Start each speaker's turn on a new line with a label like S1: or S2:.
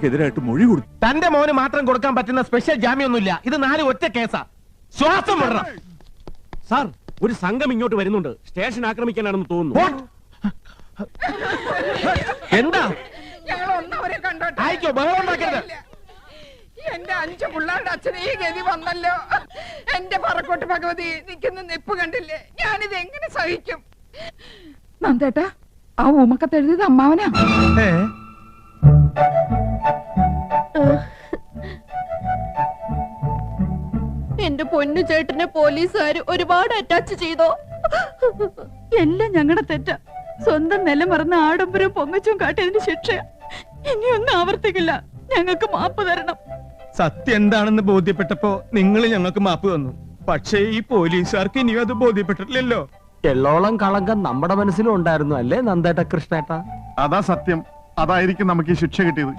S1: നമുക്കെതിരായിട്ട് മൊഴി കൊടുത്തു.
S2: തന്റെ മോന് മാത്രം കൊടുക്കാൻ പറ്റുന്ന സ്പെഷ്യൽ ജാമ്യമൊന്നുമില്ല. ഇത് 4 ഒറ്റ കേസാ. ശ്വാസം വിടണം.
S3: സാർ, ഒരു സംഘം ഇങ്ങോട്ട് വരുന്നുണ്ട്. സ്റ്റേഷൻ ആക്രമിക്കാനാണെന്ന് തോന്നുന്നു.
S2: എന്താ
S4: ഞങ്ങൾ ഒന്നവരെ കണ്ടോട്ടെ.
S2: ആയിക്കോ, ബഹളം ഉണ്ടാക്കരുത്.
S4: എന്റെ 5 പിള്ളേരുടെ അച്ഛന് ഈ ഗതി വന്നല്ലോ. എന്റെ പറക്കോട്ട് ഭഗവതി നിൽക്കുന്ന നിപ്പ് കണ്ടില്ലേ? ഞാനിത് എങ്ങനെ സഹിക്കും? നന്ദേട്ടാ, ആ ഊമക്കത്തെഴുതിയത് അമ്മാവനാ.
S5: എന്റെ പൊന്നു ചേട്ടനെ പോലീസുകാര് ഒരുപാട് അറ്റാച്ച് ചെയ്തോ? എല്ലാം ഞങ്ങളുടെ തെറ്റാ. സ്വന്തം നില മറന്ന ആഡംബരവും പൊങ്ങച്ചും കാട്ടിയതിന് ശിക്ഷ ഇനിയൊന്നും ആവർത്തിക്കില്ല. ഞങ്ങൾക്ക് മാപ്പ് തരണം.
S2: സത്യം എന്താണെന്ന് ബോധ്യപ്പെട്ടപ്പോ നിങ്ങൾ ഞങ്ങൾക്ക് മാപ്പ് തന്നു. പക്ഷേ ഈ പോലീസുകാർക്ക് ഇനിയും അത് ബോധ്യപ്പെട്ടിട്ടില്ലല്ലോ.
S3: എള്ളോളം കളങ്കം നമ്മുടെ മനസ്സിലും ഉണ്ടായിരുന്നു അല്ലേ നന്ദേട്ട കൃഷ്ണേട്ട?
S1: അതാ സത്യം. അതായിരിക്കും നമുക്ക് ഈ ശിക്ഷ കിട്ടിയത്.